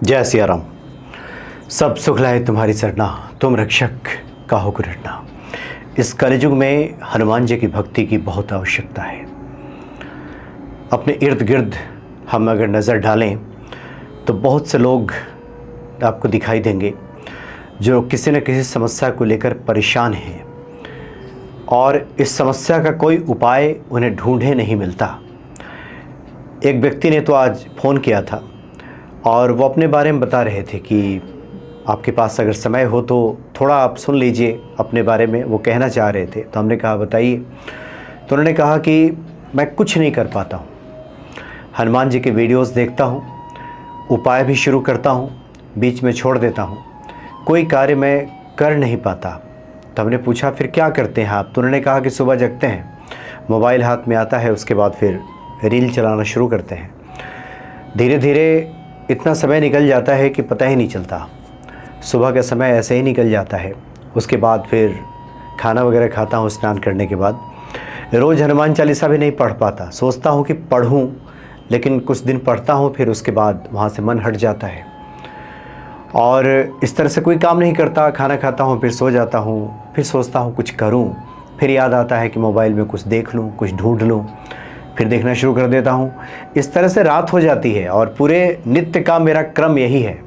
जय सिया राम। सब सुख लाए तुम्हारी सरना, तुम रक्षक काहू को डरना। इस कलयुग में हनुमान जी की भक्ति की बहुत आवश्यकता है। अपने इर्द गिर्द हम अगर नज़र डालें तो बहुत से लोग आपको दिखाई देंगे जो किसी न किसी समस्या को लेकर परेशान हैं और इस समस्या का कोई उपाय उन्हें ढूंढे नहीं मिलता। एक व्यक्ति ने तो आज फ़ोन किया था और वो अपने बारे में बता रहे थे कि आपके पास अगर समय हो तो थोड़ा आप सुन लीजिए अपने बारे में, वो कहना चाह रहे थे। तो हमने कहा बताइए। तो उन्होंने कहा कि मैं कुछ नहीं कर पाता हूँ, हनुमान जी के वीडियोस देखता हूँ, उपाय भी शुरू करता हूँ, बीच में छोड़ देता हूँ, कोई कार्य मैं कर नहीं पाता। तो हमने पूछा फिर क्या करते हैं आप? तो उन्होंने कहा कि सुबह जगते हैं, मोबाइल हाथ में आता है, उसके बाद फिर रील चलाना शुरू करते हैं। धीरे धीरे इतना समय निकल जाता है कि पता ही नहीं चलता। सुबह का समय ऐसे ही निकल जाता है। उसके बाद फिर खाना वगैरह खाता हूँ स्नान करने के बाद। रोज़ हनुमान चालीसा भी नहीं पढ़ पाता, सोचता हूँ कि पढ़ूँ, लेकिन कुछ दिन पढ़ता हूँ फिर उसके बाद वहाँ से मन हट जाता है और इस तरह से कोई काम नहीं करता। खाना खाता हूँ, फिर सो जाता हूँ, फिर सोचता हूँ कुछ करूँ, फिर याद आता है कि मोबाइल में कुछ देख लूँ, कुछ ढूंढ लूँ, फिर देखना शुरू कर देता हूँ। इस तरह से रात हो जाती है और पूरे नित्य का मेरा क्रम यही है।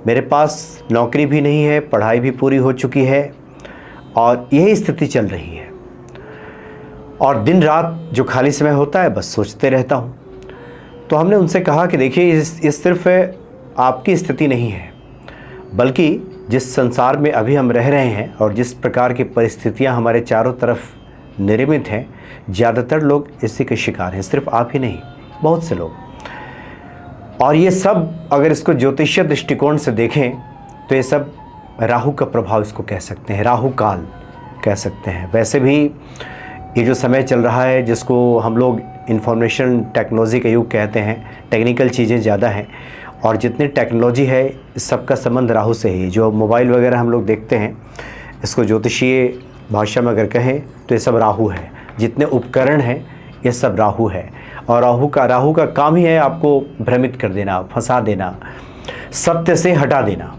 मेरे पास नौकरी भी नहीं है, पढ़ाई भी पूरी हो चुकी है और यही स्थिति चल रही है। और दिन रात जो खाली समय होता है बस सोचते रहता हूँ। तो हमने उनसे कहा कि देखिए ये सिर्फ आपकी स्थिति नहीं है, बल्कि जिस संसार में अभी हम रह रहे हैं और जिस प्रकार की परिस्थितियाँ हमारे चारों तरफ निर्मित हैं, ज़्यादातर लोग इसी के शिकार हैं। सिर्फ आप ही नहीं, बहुत से लोग। और ये सब अगर इसको ज्योतिषीय दृष्टिकोण से देखें तो ये सब राहु का प्रभाव इसको कह सकते हैं, राहु काल कह सकते हैं। वैसे भी ये जो समय चल रहा है जिसको हम लोग इंफॉर्मेशन टेक्नोलॉजी का युग कहते हैं, टेक्निकल चीज़ें ज़्यादा हैं और जितनी टेक्नोलॉजी है इस सब का संबंध राहु से ही। जो मोबाइल वगैरह हम लोग देखते हैं, इसको ज्योतिषीय भाषा में अगर कहें तो ये सब राहु है। जितने उपकरण हैं ये सब राहु है और राहु का काम ही है आपको भ्रमित कर देना, फंसा देना, सत्य से हटा देना।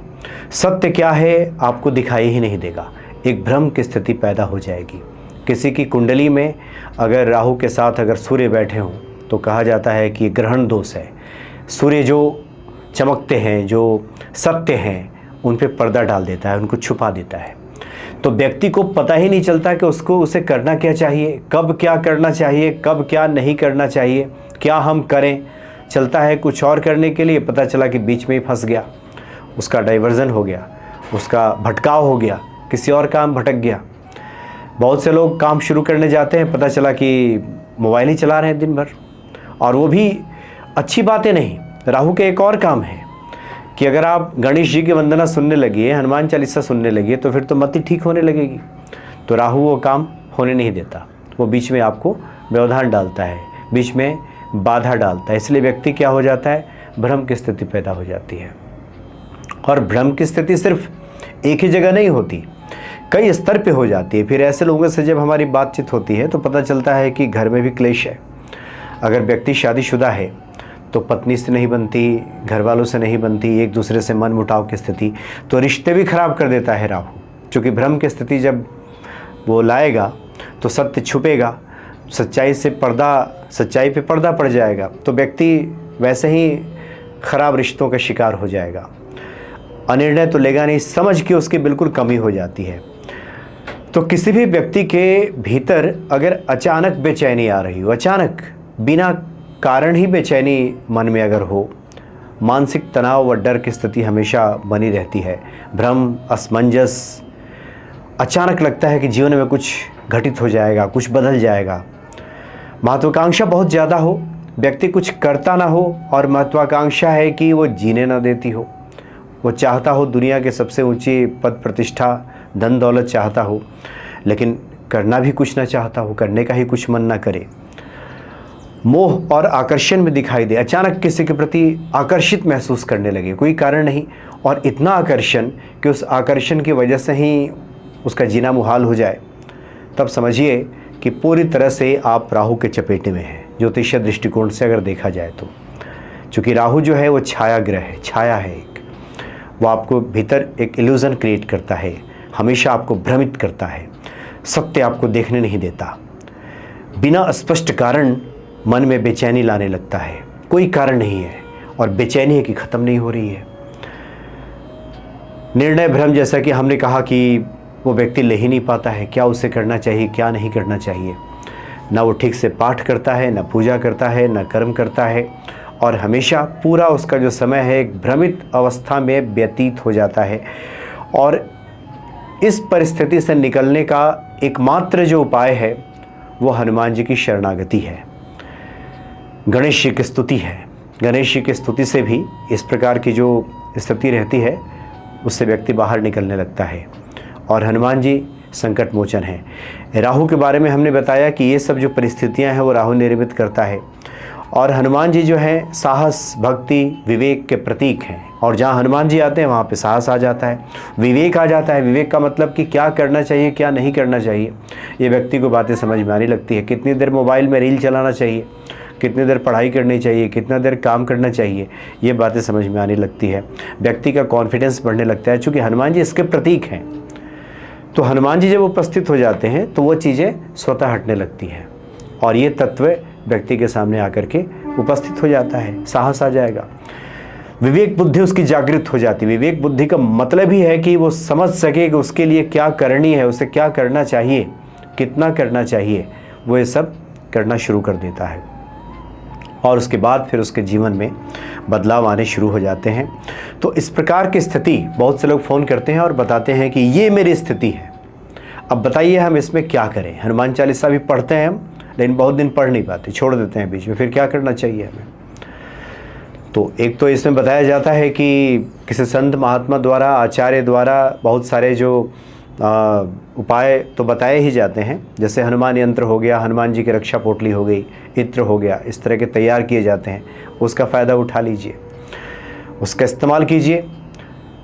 सत्य क्या है आपको दिखाई ही नहीं देगा, एक भ्रम की स्थिति पैदा हो जाएगी। किसी की कुंडली में अगर राहु के साथ अगर सूर्य बैठे हों तो कहा जाता है कि ग्रहण दोष है। सूर्य जो चमकते हैं, जो सत्य हैं, उन पे पर्दा डाल देता है, उनको छुपा देता है। तो व्यक्ति को पता ही नहीं चलता कि उसे करना क्या चाहिए, कब क्या करना चाहिए, कब क्या नहीं करना चाहिए, क्या हम करें। चलता है कुछ और करने के लिए, पता चला कि बीच में ही फंस गया, उसका डाइवर्जन हो गया, उसका भटकाव हो गया, किसी और काम भटक गया। बहुत से लोग काम शुरू करने जाते हैं, पता चला कि मोबाइल ही चला रहे हैं दिन भर। और वो भी अच्छी बातें नहीं। राहु के एक और काम है कि अगर आप गणेश जी की वंदना सुनने लगिए, हनुमान चालीसा सुनने लगिए, तो फिर तो मति ठीक होने लगेगी। तो राहु वो काम होने नहीं देता, वो बीच में आपको व्यवधान डालता है, बीच में बाधा डालता है। इसलिए व्यक्ति क्या हो जाता है, भ्रम की स्थिति पैदा हो जाती है। और भ्रम की स्थिति सिर्फ एक ही जगह नहीं होती, कई स्तर पे हो जाती है। फिर ऐसे लोगों से जब हमारी बातचीत होती है तो पता चलता है कि घर में भी क्लेश है। अगर व्यक्ति शादीशुदा है तो पत्नी से नहीं बनती, घर वालों से नहीं बनती, एक दूसरे से मन मुटाव की स्थिति, तो रिश्ते भी खराब कर देता है राहु। क्योंकि भ्रम की स्थिति जब वो लाएगा तो सत्य छुपेगा, सच्चाई पे पर्दा पड़ जाएगा, तो व्यक्ति वैसे ही खराब रिश्तों का शिकार हो जाएगा। अनिर्णय तो लेगा नहीं, समझ की उसकी बिल्कुल कमी हो जाती है। तो किसी भी व्यक्ति के भीतर अगर अचानक बेचैनी आ रही हो, अचानक बिना कारण ही बेचैनी मन में अगर हो, मानसिक तनाव व डर की स्थिति हमेशा बनी रहती है, भ्रम, असमंजस, अचानक लगता है कि जीवन में कुछ घटित हो जाएगा, कुछ बदल जाएगा, महत्वाकांक्षा बहुत ज़्यादा हो, व्यक्ति कुछ करता ना हो और महत्वाकांक्षा है कि वो जीने ना देती हो, वो चाहता हो दुनिया के सबसे ऊंची पद प्रतिष्ठा, धन दौलत चाहता हो, लेकिन करना भी कुछ ना चाहता हो, करने का ही कुछ मन ना करे, मोह और आकर्षण में दिखाई दे, अचानक किसी के प्रति आकर्षित महसूस करने लगे, कोई कारण नहीं, और इतना आकर्षण कि उस आकर्षण की वजह से ही उसका जीना मुहाल हो जाए, तब समझिए कि पूरी तरह से आप राहु के चपेटे में हैं, ज्योतिषीय दृष्टिकोण से अगर देखा जाए तो। क्योंकि राहु जो है वो छाया ग्रह है, छाया है एक, वो आपको भीतर एक इल्यूज़न क्रिएट करता है, हमेशा आपको भ्रमित करता है, सत्य आपको देखने नहीं देता, बिना स्पष्ट कारण मन में बेचैनी लाने लगता है, कोई कारण नहीं है और बेचैनी है कि ख़त्म नहीं हो रही है। निर्णय भ्रम, जैसा कि हमने कहा कि वो व्यक्ति ले ही नहीं पाता है क्या उसे करना चाहिए क्या नहीं करना चाहिए, ना वो ठीक से पाठ करता है, ना पूजा करता है, ना कर्म करता है, और हमेशा पूरा उसका जो समय है एक भ्रमित अवस्था में व्यतीत हो जाता है। और इस परिस्थिति से निकलने का एकमात्र जो उपाय है वो हनुमान जी की शरणागति है, गणेश जी की स्तुति है। गणेश जी की स्तुति से भी इस प्रकार की जो स्थिति रहती है उससे व्यक्ति बाहर निकलने लगता है। और हनुमान जी संकट मोचन है। राहु के बारे में हमने बताया कि ये सब जो परिस्थितियां हैं वो राहु निर्मित करता है, और हनुमान जी जो है साहस, भक्ति, विवेक के प्रतीक हैं, और जहाँ हनुमान जी आते हैं वहाँ पे साहस आ जाता है, विवेक आ जाता है। विवेक का मतलब कि क्या करना चाहिए क्या नहीं करना चाहिए, ये व्यक्ति को बातें समझ में आने लगती है। कितनी देर मोबाइल में रील चलाना चाहिए, कितनी देर पढ़ाई करनी चाहिए, कितना देर काम करना चाहिए, ये बातें समझ में आने लगती है। व्यक्ति का कॉन्फिडेंस बढ़ने लगता है, चूँकि हनुमान जी इसके प्रतीक हैं। तो हनुमान जी जब उपस्थित हो जाते हैं तो वो चीज़ें स्वतः हटने लगती हैं, और ये तत्व व्यक्ति के सामने आकर के उपस्थित हो जाता है, साहस आ जाएगा, विवेक बुद्धि उसकी जागृत हो जाती है। विवेक बुद्धि का मतलब ही है कि वो समझ सके कि उसके लिए क्या करनी है, उसे क्या करना चाहिए, कितना करना चाहिए, वो ये सब करना शुरू कर देता है, और उसके बाद फिर उसके जीवन में बदलाव आने शुरू हो जाते हैं। तो इस प्रकार की स्थिति, बहुत से लोग फ़ोन करते हैं और बताते हैं कि ये मेरी स्थिति है, अब बताइए हम इसमें क्या करें। हनुमान चालीसा भी पढ़ते हैं हम, लेकिन बहुत दिन पढ़ नहीं पाते, छोड़ देते हैं बीच में, फिर क्या करना चाहिए हमें। तो एक तो इसमें बताया जाता है कि किसी संत महात्मा द्वारा, आचार्य द्वारा बहुत सारे जो उपाय तो बताए ही जाते हैं, जैसे हनुमान यंत्र हो गया, हनुमान जी की रक्षा पोटली हो गई, इत्र हो गया, इस तरह के तैयार किए जाते हैं। उसका फ़ायदा उठा लीजिए, उसका इस्तेमाल कीजिए,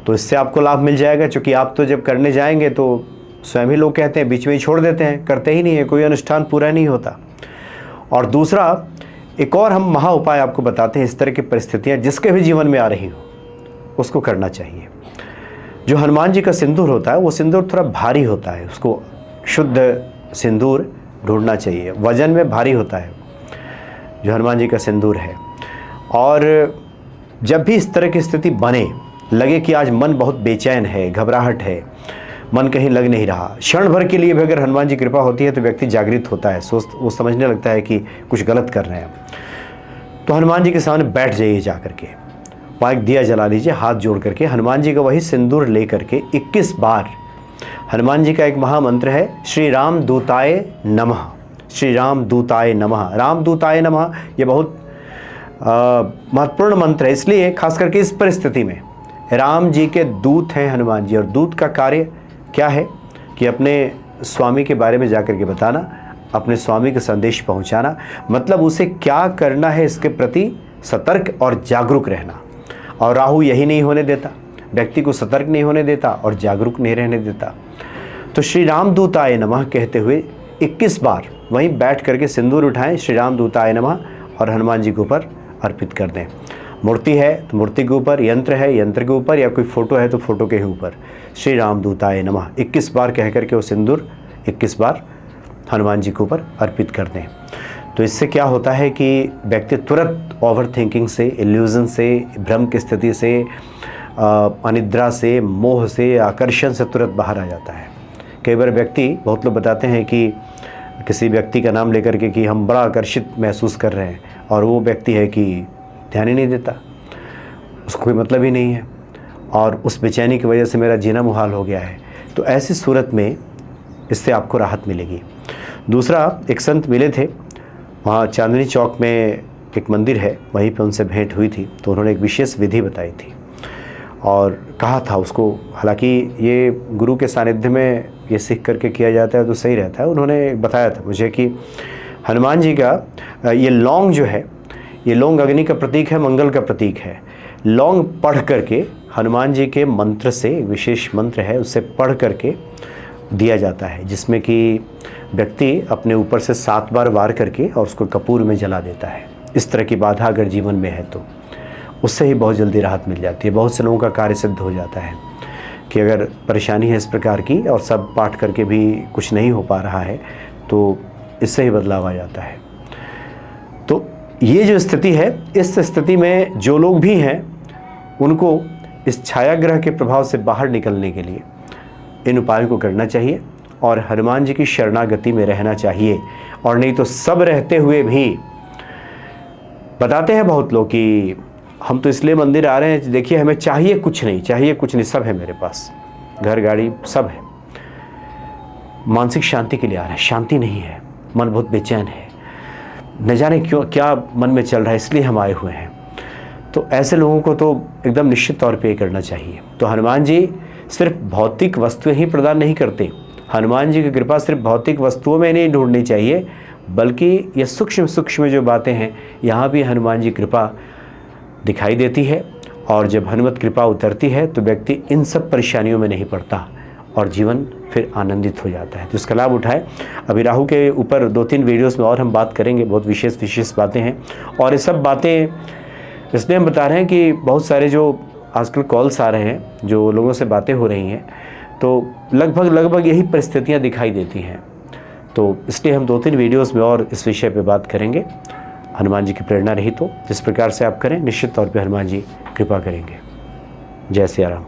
तो इससे आपको लाभ मिल जाएगा। क्योंकि आप तो जब करने जाएंगे तो स्वयं ही लोग कहते हैं, बीच में ही छोड़ देते हैं, करते ही नहीं है, कोई अनुष्ठान पूरा नहीं होता। और दूसरा, एक और हम महा उपाय आपको बताते हैं, इस तरह की परिस्थितियाँ जिसके भी जीवन में आ रही हो उसको करना चाहिए। जो हनुमान जी का सिंदूर होता है वो सिंदूर थोड़ा भारी होता है, उसको शुद्ध सिंदूर ढूंढना चाहिए, वजन में भारी होता है जो हनुमान जी का सिंदूर है। और जब भी इस तरह की स्थिति बने, लगे कि आज मन बहुत बेचैन है, घबराहट है, मन कहीं लग नहीं रहा, क्षण भर के लिए भी अगर हनुमान जी कृपा होती है तो व्यक्ति जागृत होता है, वो समझने लगता है कि कुछ गलत कर रहे हैं। तो हनुमान जी के सामने बैठ जाइए, जा करके वहाँ एक दिया जला लीजिए, हाथ जोड़ करके हनुमान जी का वही सिंदूर ले करके 21 बार हनुमान जी का एक महामंत्र है, श्री राम दूताय नमः, श्री राम दूताय नमः, राम दूताय नमः। ये बहुत महत्वपूर्ण मंत्र है, इसलिए खास करके इस परिस्थिति में राम जी के दूत हैं हनुमान जी, और दूत का कार्य क्या है कि अपने स्वामी के बारे में जाकर के बताना, अपने स्वामी का संदेश पहुंचाना, मतलब उसे क्या करना है इसके प्रति सतर्क और जागरूक रहना। और राहु यही नहीं होने देता, व्यक्ति को सतर्क नहीं होने देता और जागरूक नहीं रहने देता। तो श्री राम दूताय नमः कहते हुए 21 बार वहीं बैठ करके सिंदूर उठाएं, श्री राम दूताय नमः, और हनुमान जी के ऊपर अर्पित कर दें। मूर्ति है तो मूर्ति के ऊपर, यंत्र है यंत्र के ऊपर, या कोई फ़ोटो है तो फ़ोटो के ही ऊपर श्री राम दूताय नमः 21 बार कह करके वो सिंदूर 21 बार हनुमान जी के ऊपर अर्पित कर दें। तो इससे क्या होता है कि व्यक्ति तुरंत ओवर थिंकिंग से, इल्यूज़न से, भ्रम की स्थिति से, अनिद्रा से, मोह से, आकर्षण से तुरंत बाहर आ जाता है। कई बार व्यक्ति, बहुत लोग बताते हैं कि किसी व्यक्ति का नाम लेकर के कि हम बड़ा आकर्षित महसूस कर रहे हैं, और वो व्यक्ति है कि ध्यान ही नहीं देता, उसको कोई मतलब ही नहीं है, और उस बेचैनी की वजह से मेरा जीना मुहाल हो गया है। तो ऐसी सूरत में इससे आपको राहत मिलेगी। दूसरा, एक संत मिले थे, वहाँ चांदनी चौक में एक मंदिर है, वहीं पे उनसे भेंट हुई थी। तो उन्होंने एक विशेष विधि बताई थी और कहा था उसको, हालांकि ये गुरु के सानिध्य में ये सीख करके किया जाता है तो सही रहता है। उन्होंने बताया था मुझे कि हनुमान जी का ये लौंग जो है, ये लौंग अग्नि का प्रतीक है, मंगल का प्रतीक है। लौंग पढ़ करके हनुमान जी के मंत्र से, विशेष मंत्र है, उससे पढ़ करके दिया जाता है, जिसमें कि व्यक्ति अपने ऊपर से 7 बार वार करके और उसको कपूर में जला देता है। इस तरह की बाधा अगर जीवन में है तो उससे ही बहुत जल्दी राहत मिल जाती है। बहुत से लोगों का कार्य सिद्ध हो जाता है कि अगर परेशानी है इस प्रकार की और सब पाठ करके भी कुछ नहीं हो पा रहा है तो इससे ही बदलाव आ जाता है। तो ये जो स्थिति है, इस स्थिति में जो लोग भी हैं उनको इस छायाग्रह के प्रभाव से बाहर निकलने के लिए इन उपायों को करना चाहिए और हनुमान जी की शरणागति में रहना चाहिए। और नहीं तो सब रहते हुए भी बताते हैं बहुत लोग कि हम तो इसलिए मंदिर आ रहे हैं, देखिए हमें चाहिए कुछ नहीं, सब है मेरे पास, घर गाड़ी सब है, मानसिक शांति के लिए आ रहे हैं, शांति नहीं है, मन बहुत बेचैन है, न जाने क्यों क्या मन में चल रहा है, इसलिए हम आए हुए हैं। तो ऐसे लोगों को तो एकदम निश्चित तौर पे करना चाहिए। तो हनुमान जी सिर्फ भौतिक वस्तुएं ही प्रदान नहीं करते, हनुमान जी की कृपा सिर्फ भौतिक वस्तुओं में नहीं ढूंढनी चाहिए, बल्कि ये सूक्ष्म सूक्ष्म जो बातें हैं यहाँ भी हनुमान जी कृपा दिखाई देती है। और जब हनुमत कृपा उतरती है तो व्यक्ति इन सब परेशानियों में नहीं पड़ता और जीवन फिर आनंदित हो जाता है। तो इसका लाभ उठाएं। अभी राहु के ऊपर 2-3 वीडियोस में और हम बात करेंगे, बहुत विशेष बातें हैं। और ये सब बातें इसलिए हम बता रहे हैं कि बहुत सारे जो आजकल कॉल्स आ रहे हैं, जो लोगों से बातें हो रही हैं, तो लगभग यही परिस्थितियाँ दिखाई देती हैं। तो इसलिए हम 2-3 वीडियोस में और इस विषय पे बात करेंगे। हनुमान जी की प्रेरणा रही तो जिस प्रकार से आप करें, निश्चित तौर पे हनुमान जी कृपा करेंगे। जय सिया राम।